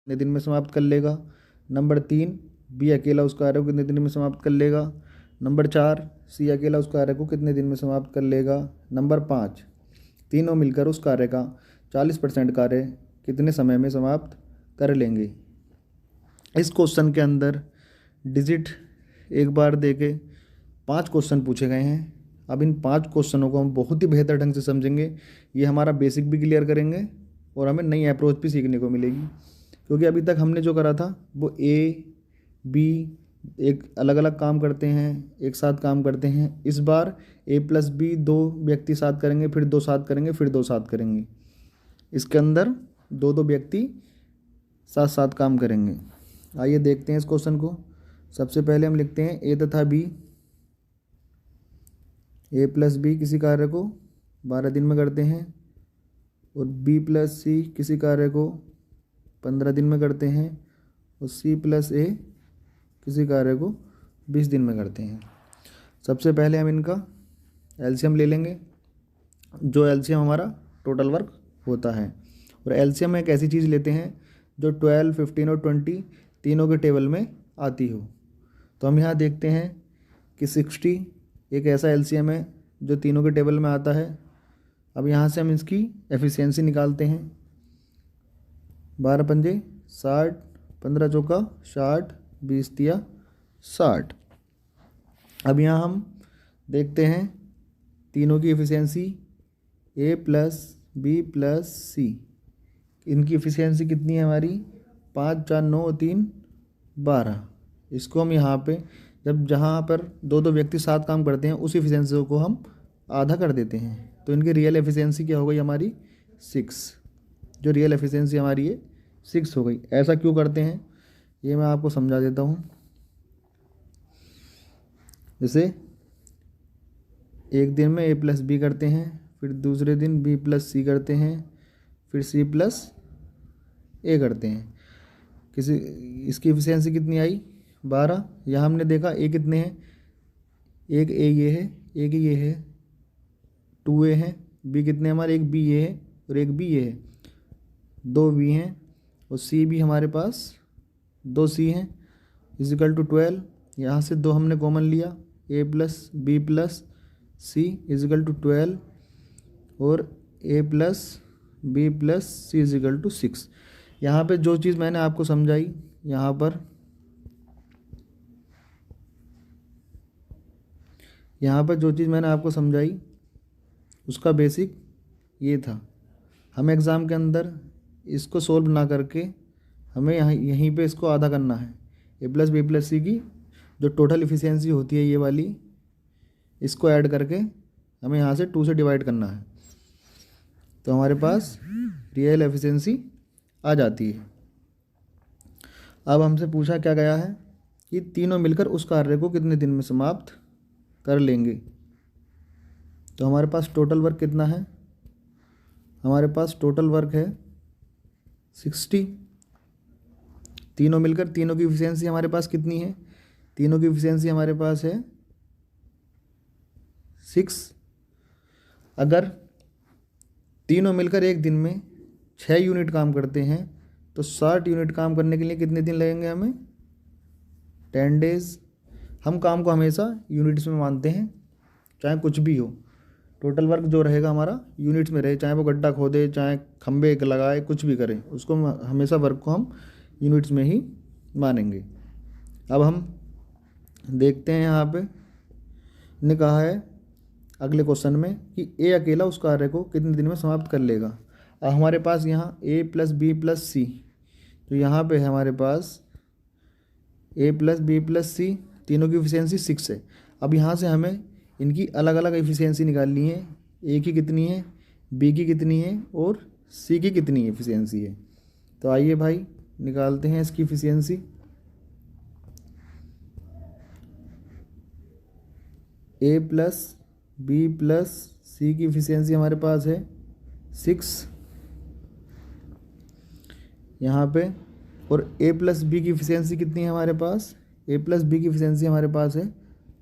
कितने दिन में समाप्त कर लेगा। नंबर 3, बी अकेला उस कार्य को कितने दिन में समाप्त कर लेगा। नंबर 4, सी अकेला उस कार्य को कितने दिन में समाप्त कर लेगा। नंबर 5, तीनों मिलकर उस कार्य का 40% कार्य कितने समय में समाप्त कर लेंगे। इस क्वेश्चन के अंदर डिजिट एक बार देके 5 क्वेश्चन पूछे गए हैं। अब इन 5 क्वेश्चनों को हम बहुत ही बेहतर ढंग से समझेंगे। ये हमारा बेसिक भी क्लियर करेंगे और हमें नई अप्रोच भी सीखने को मिलेगी, क्योंकि अभी तक हमने जो करा था वो ए बी एक अलग अलग काम करते हैं, एक साथ काम करते हैं। इस बार ए प्लस बी 2 व्यक्ति साथ करेंगे, फिर 2 साथ करेंगे, फिर 2 साथ करेंगे। इसके अंदर 2 व्यक्ति साथ साथ काम करेंगे। आइए देखते हैं इस क्वेश्चन को। सबसे पहले हम लिखते हैं ए तथा बी। ए प्लस बी किसी कार्य को 12 दिन में करते हैं और बी प्लस सी किसी कार्य को 15 दिन में करते हैं और सी प्लस ए किसी कार्य को 20 दिन में करते हैं। सबसे पहले हम इनका एलसीएम ले लेंगे, जो एलसीएम हमारा टोटल वर्क होता है। और एलसीएम में एक ऐसी चीज़ लेते हैं जो 12, 15 और 20 तीनों के टेबल में आती हो। तो हम यहाँ देखते हैं कि 60 एक ऐसा एलसीएम है जो तीनों के टेबल में आता है। अब यहाँ से हम इसकी एफिशिएंसी निकालते हैं। 12 पंजे 60, 15 चौका 60, 20 तिया 60। अब यहाँ हम देखते हैं तीनों की एफिशिएंसी ए प्लस बी प्लस सी, इनकी एफिशिएंसी कितनी है हमारी 5, 4, 9, 3, 12। इसको हम यहाँ पे जब जहाँ पर 2 व्यक्ति साथ काम करते हैं उस एफिशिएंसी को हम आधा कर देते हैं, तो इनकी रियल एफिशिएंसी क्या हो गई हमारी 6। जो रियल एफिशिएंसी हमारी है 6 हो गई। ऐसा क्यों करते हैं ये मैं आपको समझा देता हूँ। जैसे एक दिन में ए प्लस बी करते हैं, फिर दूसरे दिन बी प्लस सी करते हैं, फिर सी प्लस ए करते हैं। किसी इसकी एफिशिएंसी कितनी आई 12। यहाँ हमने देखा ए कितने हैं, एक ए ये है, एक ये है, 2 ए हैं। बी कितने हमारे, एक बी ये है और एक बी ये है, 2 बी हैं। और सी भी हमारे पास 2 सी हैं, इजिकल टू 12। यहाँ से 2 हमने कॉमन लिया, A plus B plus C equal to 12 और A plus B plus C equal to 6। यहाँ पे जो चीज़ मैंने आपको समझाई यहाँ पर जो चीज़ मैंने आपको समझाई उसका बेसिक ये था। हमें एग्ज़ाम के अंदर इसको सोल्व ना करके हमें यहीं पे इसको आधा करना है। ए प्लस बी प्लस सी की जो टोटल इफिशियंसी होती है ये वाली, इसको ऐड करके हमें यहाँ से 2 से डिवाइड करना है, तो हमारे पास रियल एफिशिएंसी आ जाती है। अब हमसे पूछा क्या गया है कि तीनों मिलकर उस कार्य को कितने दिन में समाप्त कर लेंगे। तो हमारे पास टोटल वर्क कितना है, हमारे पास टोटल वर्क है 60। तीनों मिलकर तीनों की एफिशिएंसी हमारे पास कितनी है, तीनों की एफिशिएंसी हमारे पास है 6। अगर तीनों मिलकर एक दिन में 6 यूनिट काम करते हैं तो 60 यूनिट काम करने के लिए कितने दिन लगेंगे हमें 10 डेज। हम काम को हमेशा यूनिट्स में मानते हैं, चाहे कुछ भी हो। टोटल वर्क जो रहेगा हमारा यूनिट्स में रहे, चाहे वो गड्ढा खोदे, चाहे खंबे लगाए, कुछ भी करें, उसको हमेशा वर्क को हम यूनिट्स में ही मानेंगे। अब हम देखते हैं यहाँ पे ने कहा है अगले क्वेश्चन में कि ए अकेला उस कार्य को कितने दिन में समाप्त कर लेगा। अब हमारे पास यहाँ ए प्लस बी प्लस सी, तो यहाँ पे है हमारे पास ए प्लस बी प्लस सी, तीनों की एफिशिएंसी 6 है। अब यहाँ से हमें इनकी अलग अलग एफिशिएंसी निकालनी है, ए की कितनी है, बी की कितनी है और सी की कितनी एफिशिएंसी है। तो आइए भाई निकालते हैं इसकी एफिशिएंसी। ए प्लस बी प्लस सी की एफिशिएंसी हमारे पास है 6 यहाँ पे, और ए प्लस बी की एफिशिएंसी कितनी है हमारे पास, ए प्लस बी की एफिशिएंसी हमारे पास है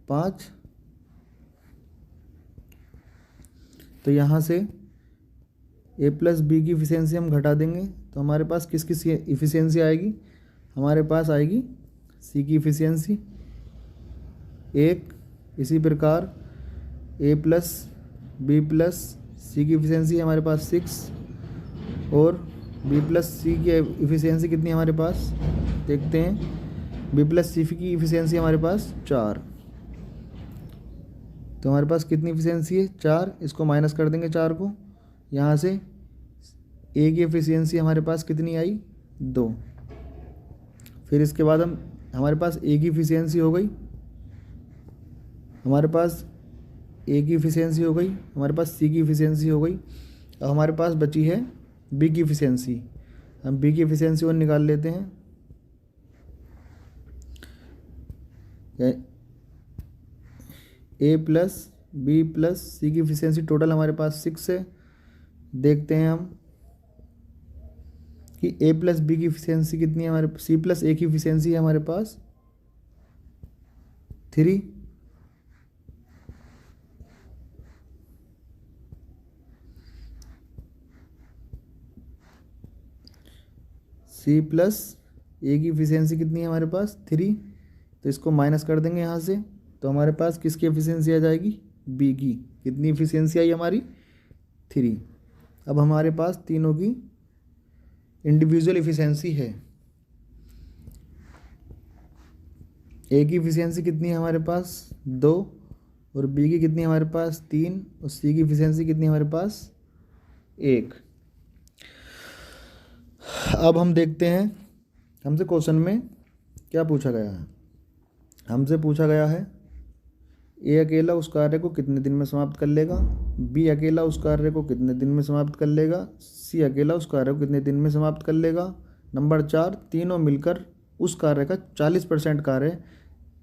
5। तो यहाँ से ए प्लस बी की इफ़िशियंसी हम घटा देंगे तो हमारे पास किस किस की इफ़िशियंसी आएगी, हमारे पास आएगी सी की इफ़िशियंसी 1। इसी प्रकार ए प्लस बी प्लस सी की इफ़िशियंसी हमारे पास 6 और बी प्लस सी की इफ़िशियंसी कितनी हमारे पास देखते हैं, बी प्लस सी की इफ़िशियंसी हमारे पास 4। तो हमारे पास कितनी इफ़िशियंसी है 4, इसको माइनस कर देंगे 4 को यहाँ से। ए की एफिशिएंसी हमारे पास कितनी आई 2। फिर इसके बाद हमारे पास ए की एफिशिएंसी हो गई, हमारे पास ए की एफिशिएंसी हो गई, हमारे पास सी की एफिशिएंसी हो गई। अब हमारे पास बची है बी की एफिशिएंसी। हम बी की एफिशिएंसी और निकाल लेते हैं। ए प्लस बी प्लस सी की एफिशिएंसी टोटल हमारे पास 6 है। देखते हैं हम कि ए प्लस बी की एफिशिएंसी कितनी है, हमारे सी प्लस ए की एफिशिएंसी है हमारे पास 3। सी प्लस ए की एफिशिएंसी कितनी है हमारे पास 3, तो इसको माइनस कर देंगे यहाँ से। तो हमारे पास किसकी एफिशिएंसी आ जाएगी बी की। कितनी एफिशिएंसी आई हमारी 3। अब हमारे पास तीनों की इंडिविजुअल एफिशिएंसी है। ए की एफिशिएंसी कितनी है हमारे पास 2 और बी की कितनी है हमारे पास 3 और सी की एफिशिएंसी कितनी है हमारे पास 1। अब हम देखते हैं हमसे क्वेश्चन में क्या पूछा गया है। हमसे पूछा गया है ए अकेला उस कार्य को कितने दिन में समाप्त कर लेगा, बी अकेला उस कार्य को कितने दिन में समाप्त कर लेगा, सी अकेला उस कार्य को कितने दिन में समाप्त कर लेगा। नंबर 4, तीनों मिलकर उस कार्य का 40% कार्य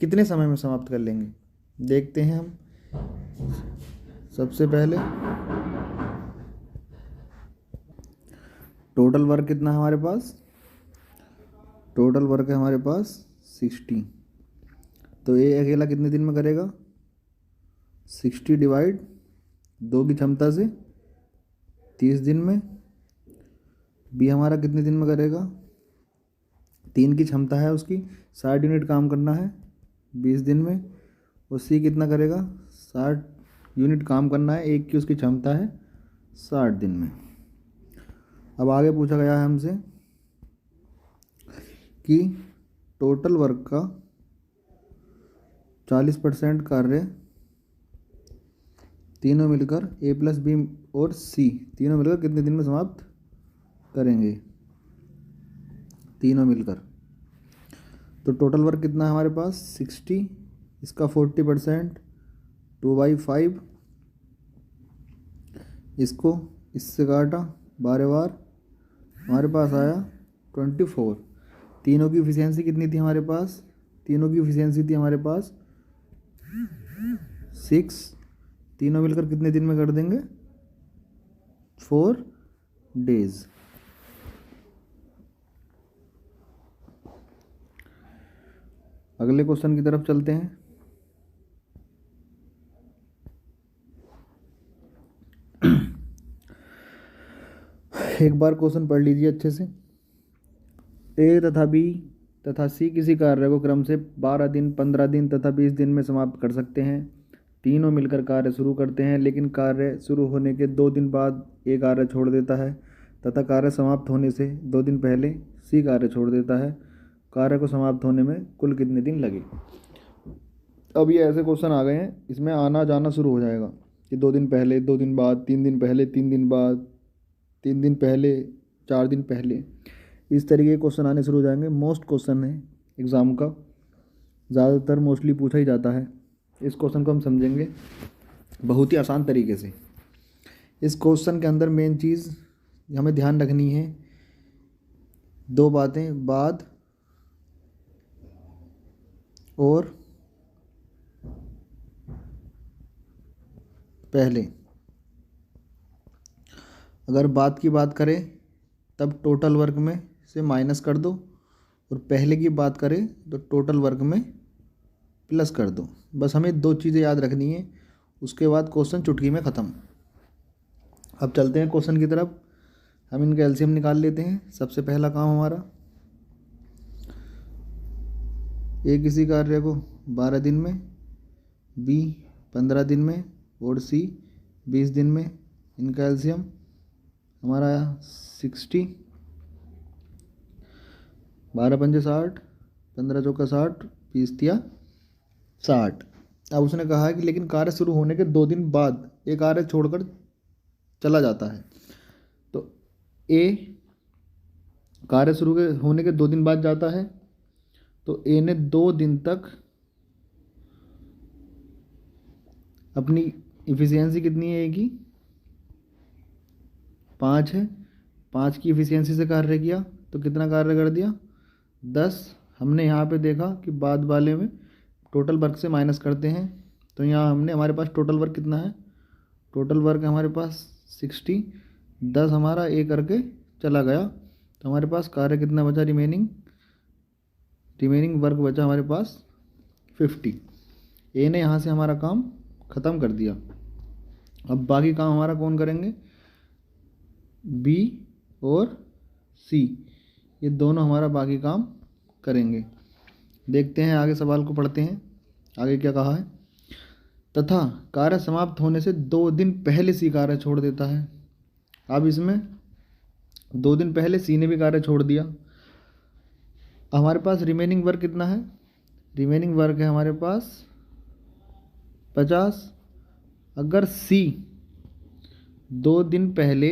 कितने समय में समाप्त कर लेंगे। देखते हैं हम। सबसे पहले टोटल वर्क कितना है हमारे पास, टोटल वर्क है हमारे पास 60। तो ए अकेला कितने दिन में करेगा 60 डिवाइड 2 की क्षमता से 30 दिन में। बी हमारा कितने दिन में करेगा 3 की क्षमता है उसकी, 60 यूनिट काम करना है 20 दिन में। और सी कितना करेगा 60 यूनिट काम करना है, 1 की उसकी क्षमता है 60 दिन में। अब आगे पूछा गया है हमसे कि टोटल वर्क का 40% कार्य तीनों मिलकर ए प्लस बी और सी तीनों मिलकर कितने दिन में समाप्त करेंगे, तीनों मिलकर। तो टोटल वर्क कितना है हमारे पास 60, इसका 40% 2/5, इसको इससे काटा 12 बार, हमारे पास आया 24। तीनों की एफिशिएंसी कितनी थी हमारे पास, तीनों की एफिशिएंसी थी हमारे पास 6। तीनों मिलकर कितने दिन में कर देंगे 4 डेज। अगले क्वेश्चन की तरफ चलते हैं। एक बार क्वेश्चन पढ़ लीजिए अच्छे से। ए तथा बी तथा सी किसी कार्य को क्रम से 12 दिन, 15 दिन तथा 20 दिन में समाप्त कर सकते हैं। तीनों मिलकर कार्य शुरू करते हैं, लेकिन कार्य शुरू होने के 2 दिन बाद ए कार्य छोड़ देता है तथा कार्य समाप्त होने से 2 दिन पहले सी कार्य छोड़ देता है। कार्य को समाप्त होने में कुल कितने दिन लगे। अब ये ऐसे क्वेश्चन आ गए हैं, इसमें आना जाना शुरू हो जाएगा कि 2 दिन पहले, 2 दिन बाद, 3 दिन पहले, 3 दिन बाद, 3 दिन पहले, 4 दिन पहले, इस तरीके के क्वेश्चन आने शुरू हो जाएंगे। मोस्ट क्वेश्चन है एग्ज़ाम का, ज़्यादातर मोस्टली पूछा ही जाता है। इस क्वेश्चन को हम समझेंगे बहुत ही आसान तरीके से। इस क्वेश्चन के अंदर मेन चीज़ हमें ध्यान रखनी है 2 बातें, बाद और पहले। अगर बाद की बात करें तब टोटल वर्क में से माइनस कर दो, और पहले की बात करें तो टोटल वर्क में प्लस कर दो। बस हमें 2 चीज़ें याद रखनी है, उसके बाद क्वेश्चन चुटकी में ख़त्म। अब चलते हैं क्वेश्चन की तरफ। हम इनका एलसीएम निकाल लेते हैं। सबसे पहला काम हमारा, ए किसी कार्य को 12 दिन में, बी 15 दिन में और सी 20 दिन में। इनका एलसीएम हमारा आया 60, 12 पंजे 60, 15 चौका 60, 20 तिया 60। अब उसने कहा है कि लेकिन कार्य शुरू होने के 2 दिन बाद ये कार्य छोड़कर चला जाता है। तो ए कार्य शुरू होने के 2 दिन बाद जाता है, तो ए ने 2 दिन तक अपनी इफ़िशियंसी कितनी है ए की, 5 है। 5 की इफ़िशियंसी से कार्य किया तो कितना कार्य कर दिया, 10। हमने यहाँ पे देखा कि बाद वाले में टोटल वर्क से माइनस करते हैं, तो यहाँ हमने हमारे पास टोटल वर्क कितना है, टोटल वर्क हमारे पास 60, 10 हमारा ए करके चला गया, तो हमारे पास कार्य कितना बचा, रिमेनिंग वर्क बचा हमारे पास 50। ए ने यहाँ से हमारा काम ख़त्म कर दिया। अब बाकी काम हमारा कौन करेंगे, बी और सी, ये दोनों हमारा बाकी काम करेंगे। देखते हैं आगे सवाल को पढ़ते हैं। आगे क्या कहा है, तथा कार्य समाप्त होने से 2 दिन पहले सी कार्य छोड़ देता है। अब इसमें 2 दिन पहले सी ने भी कार्य छोड़ दिया। हमारे पास रिमेनिंग वर्क कितना है, रिमेनिंग वर्क है हमारे पास 50। अगर सी 2 दिन पहले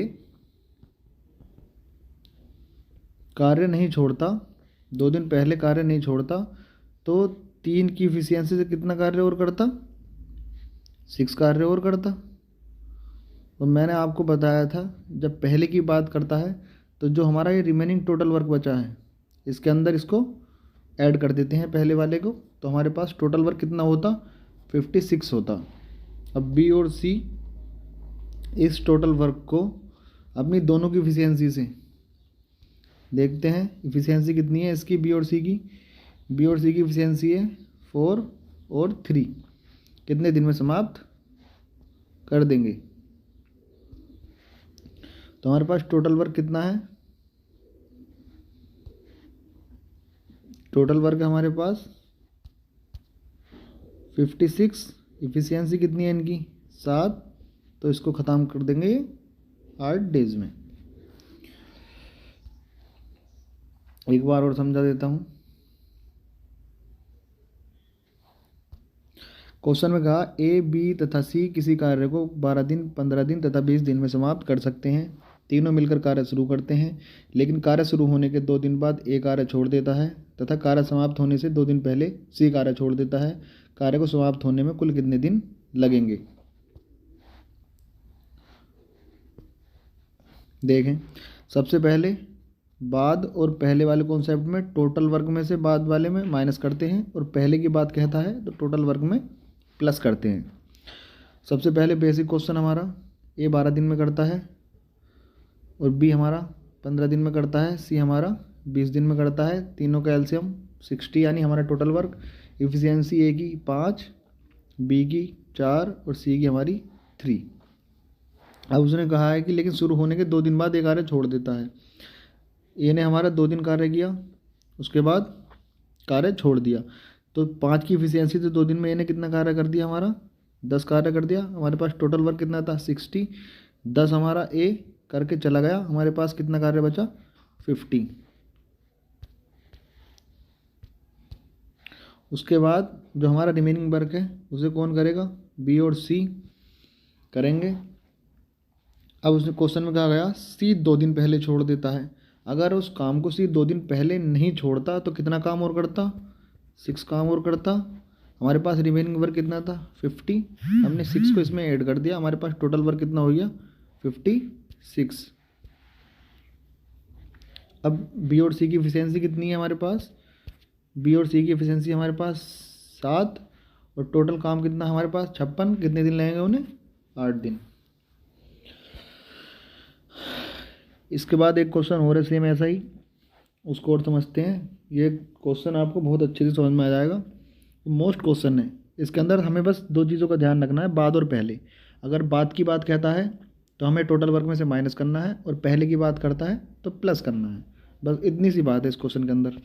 कार्य नहीं छोड़ता, 2 दिन पहले कार्य नहीं छोड़ता, तो 3 की इफिशियंसी से कितना कार्य और करता, 6 कार्य और करता। तो मैंने आपको बताया था जब पहले की बात करता है तो जो हमारा ये रिमेनिंग टोटल वर्क बचा है इसके अंदर इसको ऐड कर देते हैं पहले वाले को, तो हमारे पास टोटल वर्क कितना होता, 56 होता। अब बी और सी इस टोटल वर्क को अपनी दोनों की इफिशियंसी से देखते हैं, इफिशियंसी कितनी है इसकी, बी और सी की, बी और सी की इफिशियंसी है 4 और 3, कितने दिन में समाप्त कर देंगे। तो हमारे पास टोटल वर्क कितना है, टोटल वर्क हमारे पास 56, इफिशियंसी कितनी है इनकी 7, तो इसको ख़त्म कर देंगे 8 डेज में। एक बार और समझा देता हूँ। क्वेश्चन में कहा ए बी तथा सी किसी कार्य को 12 दिन, 15 दिन तथा 20 दिन में समाप्त कर सकते हैं। तीनों मिलकर कार्य शुरू करते हैं, लेकिन कार्य शुरू होने के 2 दिन बाद ए कार्य छोड़ देता है तथा कार्य समाप्त होने से 2 दिन पहले सी कार्य छोड़ देता है। कार्य को समाप्त होने में कुल कितने दिन लगेंगे। देखें, सबसे पहले बाद और पहले वाले कॉन्सेप्ट में टोटल वर्क में से बाद वाले में माइनस करते हैं और पहले की बात कहता है तो टोटल वर्क में प्लस करते हैं। सबसे पहले बेसिक क्वेश्चन हमारा, ए 12 दिन में करता है और बी हमारा 15 दिन में करता है, सी हमारा 20 दिन में करता है। तीनों का एलसीएम 60 यानी हमारा टोटल वर्क। इफिशियंसी ए की 5, बी की 4 और सी की हमारी 3। अब उसने कहा है कि लेकिन शुरू होने के 2 दिन बाद एक कार्य छोड़ देता है। ए ने हमारा 2 दिन कार्य किया, उसके बाद कार्य छोड़ दिया, तो 5 की इफिशियंसी से 2 दिन में ए ने कितना कार्य कर दिया, हमारा 10 कार्य कर दिया। हमारे पास टोटल वर्क कितना था 60, 10 हमारा ए करके चला गया, हमारे पास कितना कार्य बचा 50। उसके बाद जो हमारा रिमेनिंग वर्क है उसे कौन करेगा, बी और सी करेंगे। अब उसने क्वेश्चन में कहा गया सी 2 दिन पहले छोड़ देता है। अगर उस काम को सी 2 दिन पहले नहीं छोड़ता तो कितना काम और करता, 6 काम और करता। हमारे पास रिमेनिंग वर्क कितना था 50, हमने 6 को इसमें ऐड कर दिया, हमारे पास टोटल वर्क कितना हो गया 56। अब बी और सी की एफिशिएंसी कितनी है हमारे पास, बी और सी की एफिशिएंसी हमारे पास 7 और टोटल काम कितना हमारे पास 56। कितने दिन लगेंगे उन्हें, 8 दिन। इसके बाद एक क्वेश्चन हो रहा है सेम ऐसा ही, उसको और समझते हैं। ये क्वेश्चन आपको बहुत अच्छे से समझ में आ जाएगा, मोस्ट क्वेश्चन है। इसके अंदर हमें बस 2 चीज़ों का ध्यान रखना है, बाद और पहले। अगर बाद की बात कहता है तो हमें टोटल वर्क में से माइनस करना है, और पहले की बात करता है तो प्लस करना है। बस इतनी सी बात है इस क्वेश्चन के अंदर।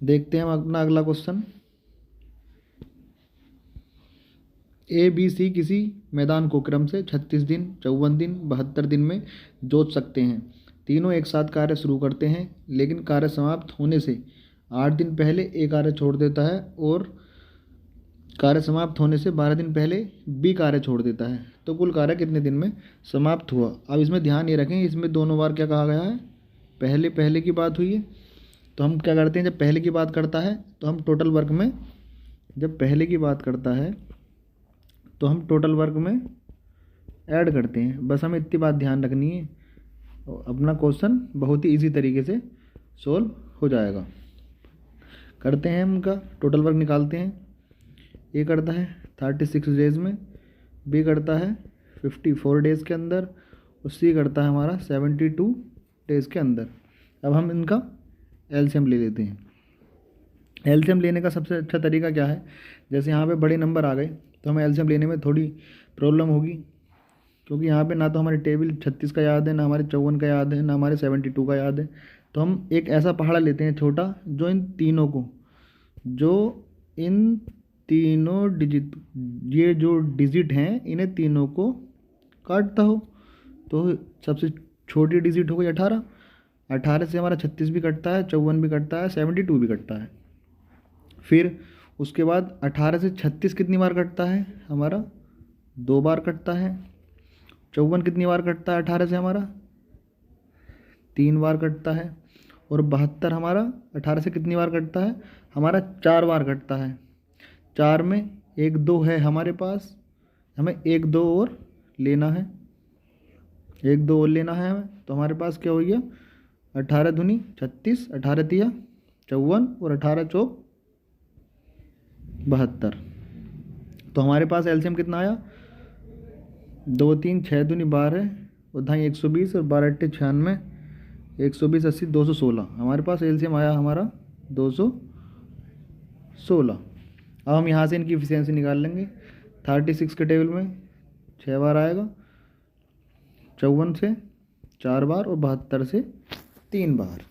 देखते हैं हम अपना अगला क्वेश्चन। ए बी सी किसी मैदान को क्रम से 36 दिन, 54 दिन, 72 दिन में जोत सकते हैं। तीनों एक साथ कार्य शुरू करते हैं, लेकिन कार्य समाप्त होने से 8 दिन पहले ए कार्य छोड़ देता है, और कार्य समाप्त होने से 12 दिन पहले बी कार्य छोड़ देता है। तो कुल कार्य कितने दिन में समाप्त हुआ। अब इसमें ध्यान ये रखें, इसमें दोनों बार क्या कहा गया है, पहले पहले की बात हुई है। तो हम क्या करते हैं, जब पहले की बात करता है तो हम टोटल वर्क में, जब पहले की बात करता है तो हम टोटल वर्क में ऐड करते हैं। बस हमें इतनी बात ध्यान रखनी है, अपना क्वेश्चन बहुत ही इजी तरीके से सोल्व हो जाएगा। करते हैं, हम उनका टोटल वर्क निकालते हैं। ए करता है 36 डेज़ में, बी करता है 54 डेज़ के अंदर, और सी करता है हमारा 72 डेज़ के अंदर। अब हम इनका एलसीएम ले लेते हैं। एलसीएम लेने का सबसे अच्छा तरीका क्या है, जैसे यहाँ पे बड़े नंबर आ गए तो हमें एलसीएम लेने में थोड़ी प्रॉब्लम होगी, क्योंकि यहाँ पे ना तो हमारे टेबल 36 का याद है, ना हमारे 54 का याद है, ना हमारे 72 का याद है। तो हम एक ऐसा पहाड़ा लेते हैं छोटा, जो इन तीनों को, जो इन तीनों डिजिट, ये जो डिजिट हैं इन्हें तीनों को काटता हो। तो सबसे छोटी डिजिट हो गई 18। 18 से हमारा 36 भी कटता है, 54 भी कटता है, 72 भी कटता है। फिर उसके बाद 18 से 36 कितनी बार कटता है हमारा, 2 बार कटता है। 54 कितनी बार कटता है 18 से हमारा, 3 बार कटता है। और 72 हमारा 18 से कितनी बार कटता है हमारा, 4 बार कटता है। 4 में 1 2 है हमारे पास, हमें 1 2 और लेना है, 1 2 और लेना है हमें। तो हमारे पास क्या हो गया, 18 दूनी 36, 18 तिया 54, और 18 चौक 72। तो हमारे पास एलसीएम कितना आया, 2 3 6 दूनी 12, और धाई 120, और 12 8 96, 120 80 216। हमारे पास एलसीएम आया हमारा 216। अब हम यहाँ से इनकी इफिशियंसी निकाल लेंगे। 36 के टेबल में 6 बार आएगा, 54 से 4 बार, और 72 से 3 बार।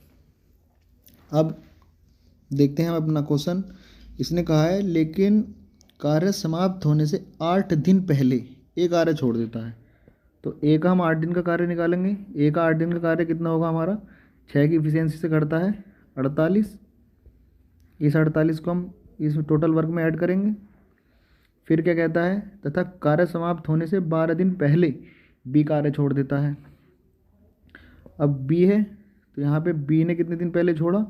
अब देखते हैं हम अपना क्वेश्चन। इसने कहा है लेकिन कार्य समाप्त होने से 8 दिन पहले ए कार्य छोड़ देता है। तो ए का हम 8 दिन का कार्य निकालेंगे। ए का 8 दिन का कार्य कितना होगा हमारा, 6 की इफिशियंसी से करता है 48। इस 48 को हम इस टोटल वर्क में ऐड करेंगे। फिर क्या कहता है, तथा कार्य समाप्त होने से 12 दिन पहले बी कार्य छोड़ देता है। अब बी है, तो यहाँ पे बी ने कितने दिन पहले छोड़ा,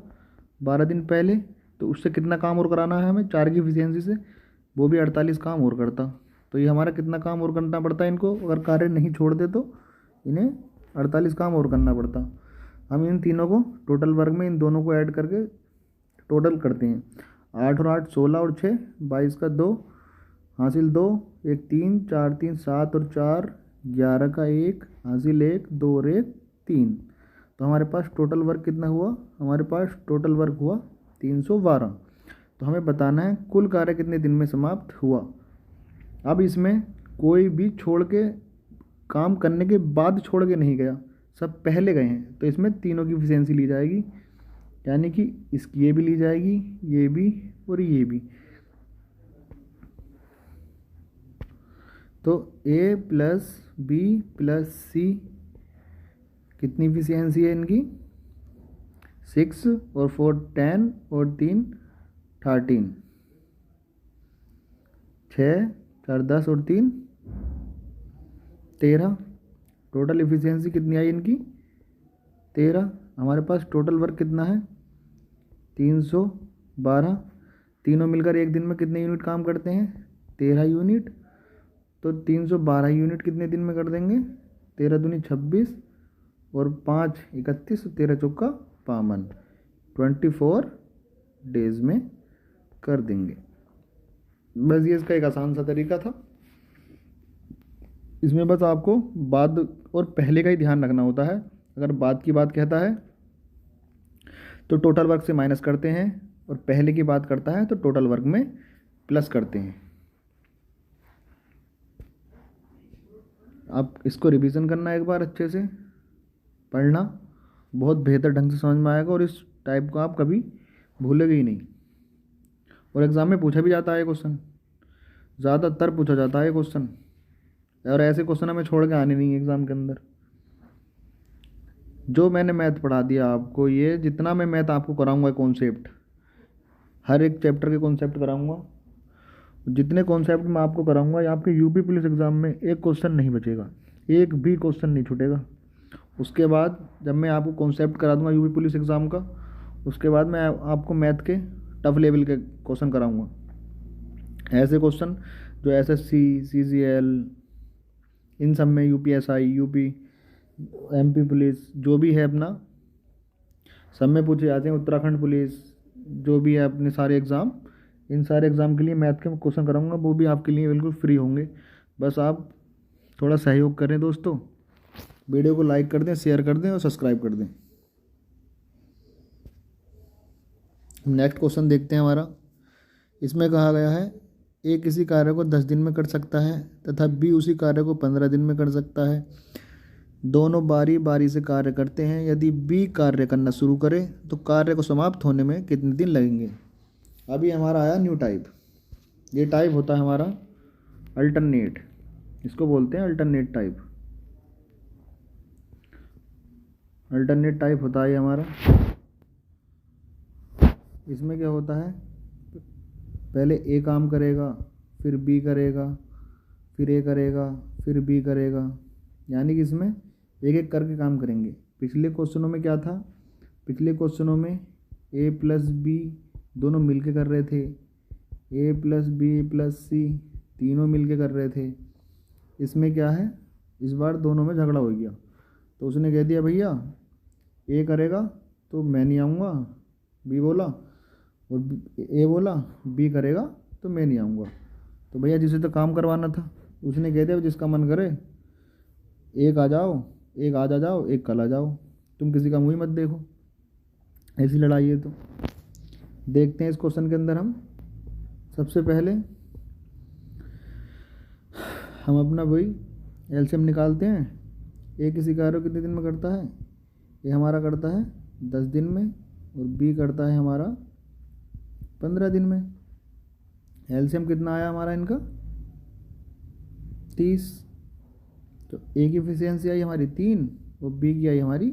12 दिन पहले। तो उससे कितना काम और कराना है हमें, 4 की इफिशियंसी से, वो भी 48 काम और करता। तो ये हमारा कितना काम और करना पड़ता है इनको, अगर कार्य नहीं छोड़ते तो इन्हें 48 काम और करना पड़ता। हम इन तीनों को टोटल वर्क में इन दोनों को ऐड करके टोटल करते हैं। 8 और 8 16, और 6 22 का 2 हासिल 2, 1 3 4 3 7 और 4 11 का 1 हासिल 1 2 और 1 3। तो हमारे पास टोटल वर्क कितना हुआ, हमारे पास टोटल वर्क हुआ 312। तो हमें बताना है कुल कार्य कितने दिन में समाप्त हुआ। अब इसमें कोई भी छोड़ के, काम करने के बाद छोड़ के नहीं गया, सब पहले गए हैं। तो इसमें तीनों की इफिशियंसी ली जाएगी, यानी कि इसकी ये भी ली जाएगी, ये भी और ये भी। तो ए प्लस बी प्लस सी कितनी इफिशियंसी है इनकी, 6 और 4 10 और 3 13, 6 4 10 और 3 13। टोटल इफिशियंसी कितनी आई इनकी, 13। हमारे पास टोटल वर्क कितना है, 312। तीनों मिलकर एक दिन में कितने यूनिट काम करते हैं, 13 यूनिट। तो 312 यूनिट कितने दिन में कर देंगे, 13 दूनी 26, और 5 31, 13 चौका 52, 24 डेज में कर देंगे। बस ये इसका एक आसान सा तरीका था। इसमें बस आपको बाद और पहले का ही ध्यान रखना होता है। अगर बाद की बात कहता है तो टोटल वर्क से माइनस करते हैं, और पहले की बात करता है तो टोटल वर्क में प्लस करते हैं। आप इसको रिवीजन करना एक बार अच्छे से, पढ़ना, बहुत बेहतर ढंग से समझ में आएगा और इस टाइप को आप कभी भूलेंगे ही नहीं। और एग्ज़ाम में पूछा भी जाता है क्वेश्चन, ज़्यादातर पूछा जाता है क्वेश्चन, और ऐसे क्वेश्चन हमें छोड़ के आने नहीं एग्ज़ाम के अंदर। जो मैंने मैथ पढ़ा दिया आपको, ये जितना मैं मैथ आपको कराऊंगा कॉन्सेप्ट, हर एक चैप्टर के कॉन्सेप्ट कराऊंगा, जितने कॉन्सेप्ट मैं आपको कराऊंगा, ये आपके यूपी पुलिस एग्ज़ाम में एक क्वेश्चन नहीं बचेगा, एक भी क्वेश्चन नहीं छूटेगा। उसके बाद जब मैं आपको कॉन्सेप्ट करा दूंगा यूपी पुलिस एग्ज़ाम का, उसके बाद मैं आपको मैथ के टफ लेवल के क्वेश्चन कराऊंगा। ऐसे क्वेश्चन जो एसएससी, सीजीएल, इन सब में, यूपीएसआई, यूपी, एमपी पुलिस जो भी है अपना, सब में पूछे जाते हैं, उत्तराखंड पुलिस, जो भी है अपने सारे एग्ज़ाम, इन सारे एग्ज़ाम के लिए मैथ के क्वेश्चन कराऊंगा, वो भी आपके लिए बिल्कुल फ्री होंगे। बस आप थोड़ा सहयोग करें दोस्तों, वीडियो को लाइक कर दें, शेयर कर दें और सब्सक्राइब कर दें। नेक्स्ट क्वेश्चन देखते हैं हमारा। इसमें कहा गया है ए किसी कार्य को 10 दिन में कर सकता है तथा बी उसी कार्य को 15 दिन में कर सकता है। दोनों बारी बारी से कार्य करते हैं। यदि बी कार्य करना शुरू करे तो कार्य को समाप्त होने में कितने दिन लगेंगे। अभी हमारा आया न्यू टाइप। ये टाइप होता है हमारा अल्टरनेट, इसको बोलते हैं अल्टरनेट टाइप। अल्टरनेट टाइप होता है ये हमारा। इसमें क्या होता है, पहले ए काम करेगा, फिर बी करेगा, फिर ए करेगा, फिर बी करेगा, यानी कि इसमें एक एक करके काम करेंगे। पिछले क्वेश्चनों में क्या था, पिछले क्वेश्चनों में ए प्लस बी दोनों मिलके कर रहे थे, ए प्लस बी प्लस सी तीनों मिलके कर रहे थे। इसमें क्या है, इस बार दोनों में झगड़ा हो गया, तो उसने कह दिया भैया ए करेगा तो मैं नहीं आऊँगा, बी बोला, और ए बोला बी करेगा तो मैं नहीं आऊँगा। तो भैया जिसे तो काम करवाना था उसने कह दिया जिसका मन करे, एक आ जाओ, एक आज आ जाओ, एक कल आ जाओ, तुम किसी का मुँह ही मत देखो। ऐसी लड़ाई है। तो देखते हैं इस क्वेश्चन के अंदर हम सबसे पहले हम अपना वही एलसीएम निकालते हैं। ए किसी कार्य को कितने दिन में करता है, ये हमारा करता है 10 दिन में और बी करता है हमारा 15 दिन में। एलसीएम कितना आया हमारा इनका 30। तो ए की एफिशिएंसी आई हमारी 3 और बी की आई हमारी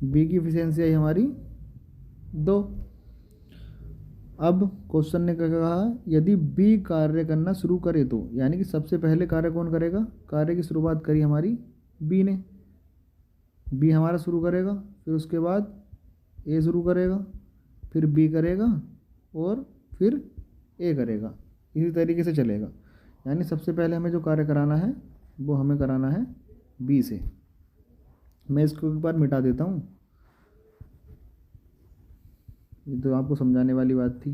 बी की एफिशिएंसी आई हमारी 2। अब क्वेश्चन ने क्या कहा, यदि बी कार्य करना शुरू करे तो, यानी कि सबसे पहले कार्य कौन करेगा, कार्य की शुरुआत करी हमारी बी ने, बी हमारा शुरू करेगा, फिर उसके बाद ए शुरू करेगा, फिर बी करेगा और फिर ए करेगा, इसी तरीके से चलेगा। यानी सबसे पहले हमें जो कार्य कराना है वो हमें कराना है बी से। मैं इसको एक बार मिटा देता हूँ, ये तो आपको समझाने वाली बात थी।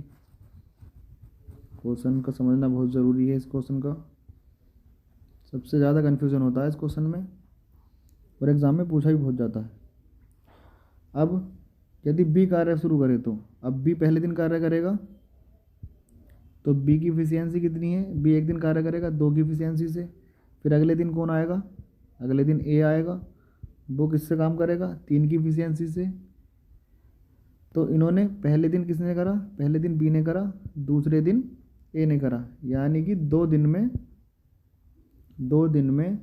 क्वेश्चन का समझना बहुत ज़रूरी है। इस क्वेश्चन का सबसे ज़्यादा कन्फ्यूज़न होता है इस क्वेश्चन में, और एग्ज़ाम में पूछा भी बहुत जाता है। अब यदि बी कार्य शुरू करे तो, अब बी पहले दिन कार्य करेगा तो बी की एफिशिएंसी कितनी है, बी एक दिन कार्य करेगा 2 की एफिशिएंसी से। फिर अगले दिन कौन आएगा, अगले दिन ए आएगा, वो किससे काम करेगा 3 की एफिशिएंसी से। तो इन्होंने पहले दिन किसने करा, पहले दिन बी ने करा, दूसरे दिन ए ने करा, यानी कि 2 दिन में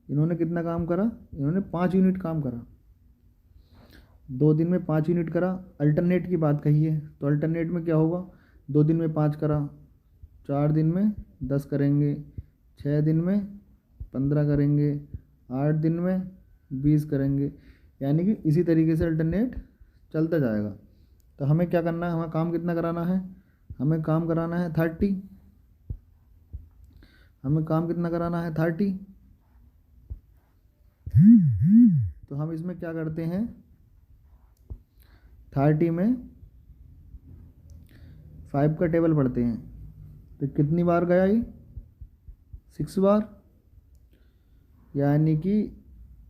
इन्होंने कितना काम करा, इन्होंने 5 यूनिट काम करा। 2 दिन में 5 यूनिट करा। अल्टरनेट की बात कही है तो अल्टरनेट में क्या होगा, 2 दिन में 5 करा, 4 दिन में 10 करेंगे, 6 दिन में 15 करेंगे, 8 दिन में 20 करेंगे, यानी कि इसी तरीके से अल्टरनेट चलता जाएगा। तो हमें क्या करना है, हमें काम कितना कराना है, हमें काम कराना है 30, हमें काम कितना कराना है 30। तो हम इसमें क्या करते हैं, 30 में 5 का टेबल पढ़ते हैं, तो कितनी बार गया ये 6 बार, यानी कि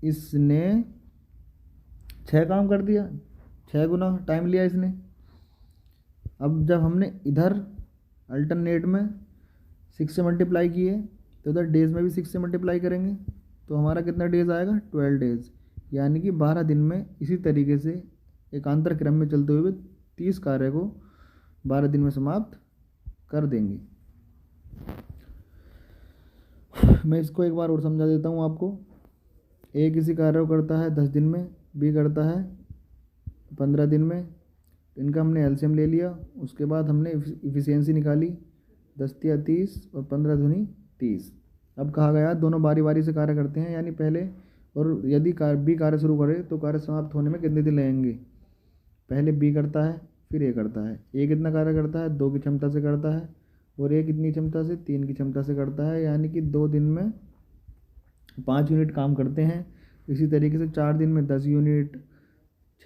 इसने 6 काम कर दिया, 6 गुना टाइम लिया इसने। अब जब हमने इधर अल्टरनेट में 6 से मल्टीप्लाई किए तो उधर डेज़ में भी 6 से मल्टीप्लाई करेंगे, तो हमारा कितना डेज़ आएगा 12 डेज़, यानी कि 12 दिन में इसी तरीके से एकांतर क्रम में चलते हुए 30 कार्य को 12 दिन में समाप्त कर देंगे। मैं इसको एक बार और समझा देता हूँ आपको। ए किसी कार्य को करता है 10 दिन में, बी करता है 15 दिन में, इनका हमने एलसीएम ले लिया, उसके बाद हमने इफिशियंसी निकाली 10 या 30 और 15 दूनी 30। अब कहा गया दोनों बारी बारी से कार्य करते हैं, यानी पहले और यदि बी कार्य शुरू करे तो कार्य समाप्त होने में कितने दिन लगेंगे। पहले बी करता है फिर ए करता है। ए कितना कार्य करता है 2 की क्षमता से करता है और ए कितनी क्षमता से 3 की क्षमता से करता है, यानी कि 2 दिन में 5 यूनिट काम करते हैं। इसी तरीके से 4 दिन में 10 यूनिट,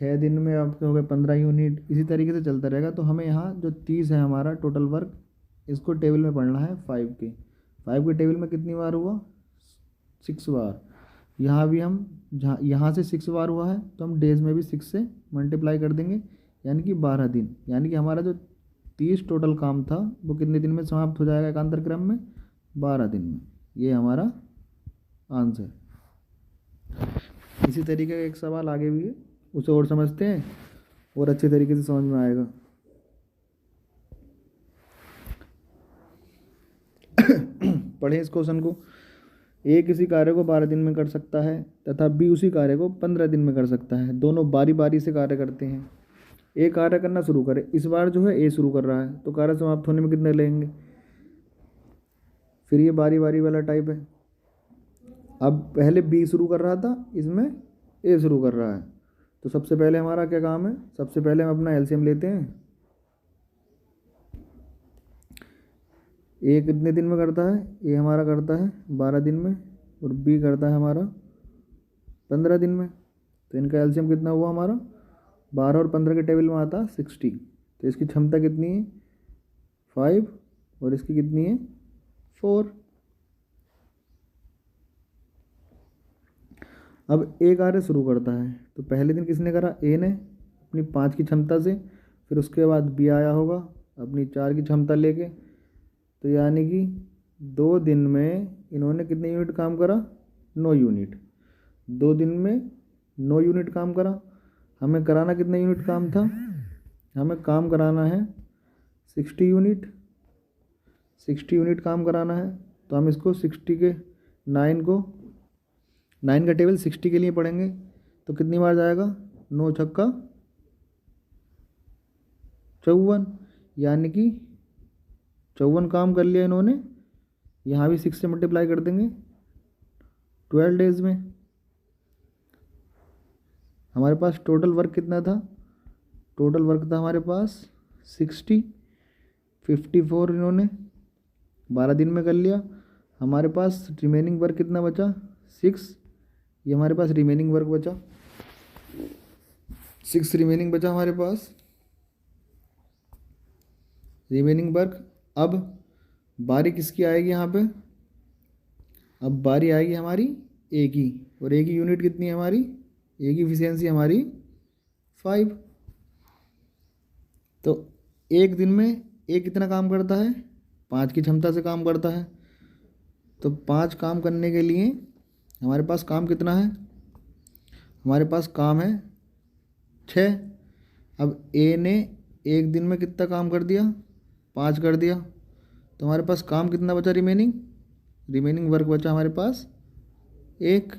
6 दिन में आपके हो गए 15 यूनिट, इसी तरीके से चलता रहेगा। तो हमें यहाँ जो 30 है हमारा टोटल वर्क, इसको टेबल में पढ़ना है 5 के टेबल में कितनी बार हुआ 6 बार। यहाँ भी हम यहाँ से 6 बार हुआ है तो हम डेज में भी 6 से मल्टीप्लाई कर देंगे, यानी कि 12 दिन, यानी कि हमारा जो 30 टोटल काम था वो कितने दिन में समाप्त हो जाएगा एकांतर क्रम में 12 दिन में। ये हमारा आंसर। इसी तरीके का एक सवाल आगे भी है, उसे और समझते हैं और अच्छे तरीके से समझ में आएगा। पढ़ें इस क्वेश्चन को। ए किसी कार्य को 12 दिन में कर सकता है तथा बी उसी कार्य को 15 दिन में कर सकता है। दोनों बारी बारी से कार्य करते हैं। ए कार्य करना शुरू करे, इस बार जो है ए शुरू कर रहा है तो कार्य समाप्त होने में कितने लगेंगे। फिर ये बारी बारी वाला टाइप है। अब पहले बी शुरू कर रहा था, इसमें ए शुरू कर रहा है, तो सबसे पहले हमारा क्या काम है, सबसे पहले हम अपना एलसीएम लेते हैं। ए कितने दिन में करता है, ए हमारा करता है 12 दिन में और बी करता है हमारा 15 दिन में। तो इनका एलसीएम कितना हुआ हमारा 12 और 15 के टेबल में आता 60। तो इसकी क्षमता कितनी है 5 और इसकी कितनी है 4। अब ए कार्य शुरू करता है तो पहले दिन किसने करा, ए ने अपनी 5 की क्षमता से, फिर उसके बाद बी आया होगा अपनी 4 की क्षमता लेके। तो यानी कि 2 दिन में इन्होंने कितने यूनिट काम करा 9 यूनिट। 2 दिन में 9 यूनिट काम करा। हमें कराना कितना यूनिट काम था, हमें काम कराना है 60 यूनिट। 60 यूनिट काम कराना है तो हम इसको 60 के 9 का टेबल 60 के लिए पढ़ेंगे तो कितनी बार जाएगा 9 छक्का 54, यानी कि 54 काम कर लिया इन्होंने। यहाँ भी 6 से मल्टीप्लाई कर देंगे 12 डेज में। हमारे पास टोटल वर्क कितना था, टोटल वर्क था हमारे पास 60, 54 इन्होंने 12 दिन में कर लिया। हमारे पास रिमेनिंग वर्क कितना बचा 6, ये हमारे पास रिमेनिंग वर्क बचा 6 रिमेनिंग बचा हमारे पास रिमेनिंग वर्क। अब बारी किसकी आएगी यहाँ पे, अब बारी आएगी हमारी ए की, और ए की यूनिट कितनी है हमारी, ए की इफिशियंसी हमारी 5। तो एक दिन में ए कितना काम करता है 5 की क्षमता से काम करता है। तो 5 काम करने के लिए हमारे पास काम कितना है, हमारे पास काम है 6। अब ए ने एक दिन में कितना काम कर दिया 5 कर दिया, तो हमारे पास काम कितना बचा रिमेनिंग वर्क बचा हमारे पास 1।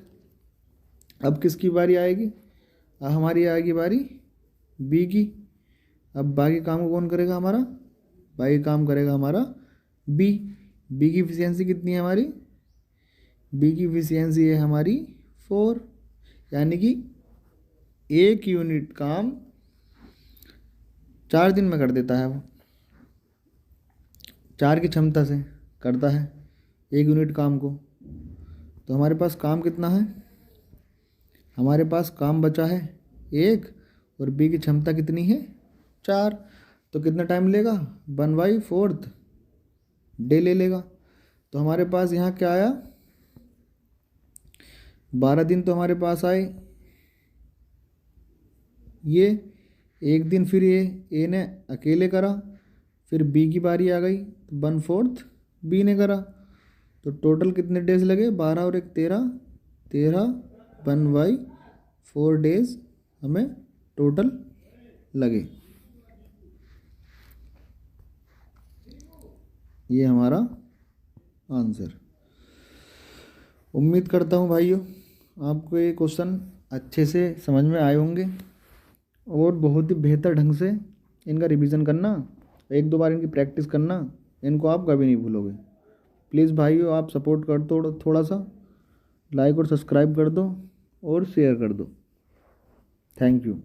अब किसकी बारी आएगी, अब हमारी आएगी बारी बी की। अब बाकी काम को कौन करेगा हमारा, बाकी काम करेगा हमारा बी। बी की इफिशियंसी कितनी है हमारी, बी की इफिशियंसी है हमारी 4, यानी कि 1 यूनिट काम 4 दिन में कर देता है वो, 4 की क्षमता से करता है 1 यूनिट काम को। तो हमारे पास काम कितना है, हमारे पास काम बचा है 1 और बी की क्षमता कितनी है 4। तो कितना टाइम लेगा 1/4 डे ले लेगा। तो हमारे पास यहाँ क्या आया 12 दिन तो हमारे पास आए ये, एक दिन फिर ए ने अकेले करा, फिर बी की बारी आ गई तो 1/4 बी ने करा। तो टोटल कितने डेज लगे, 12 और एक 13, 13 1/4 डेज हमें टोटल लगे। ये हमारा आंसर। उम्मीद करता हूँ भाइयों आपको ये क्वेश्चन अच्छे से समझ में आए होंगे और बहुत ही बेहतर ढंग से इनका रिवीजन करना, एक दो बार इनकी प्रैक्टिस करना, इनको आप कभी नहीं भूलोगे। प्लीज़ भाइयों आप सपोर्ट कर दो, थोड़ा सा लाइक और सब्सक्राइब कर दो और शेयर कर दो। Thank you.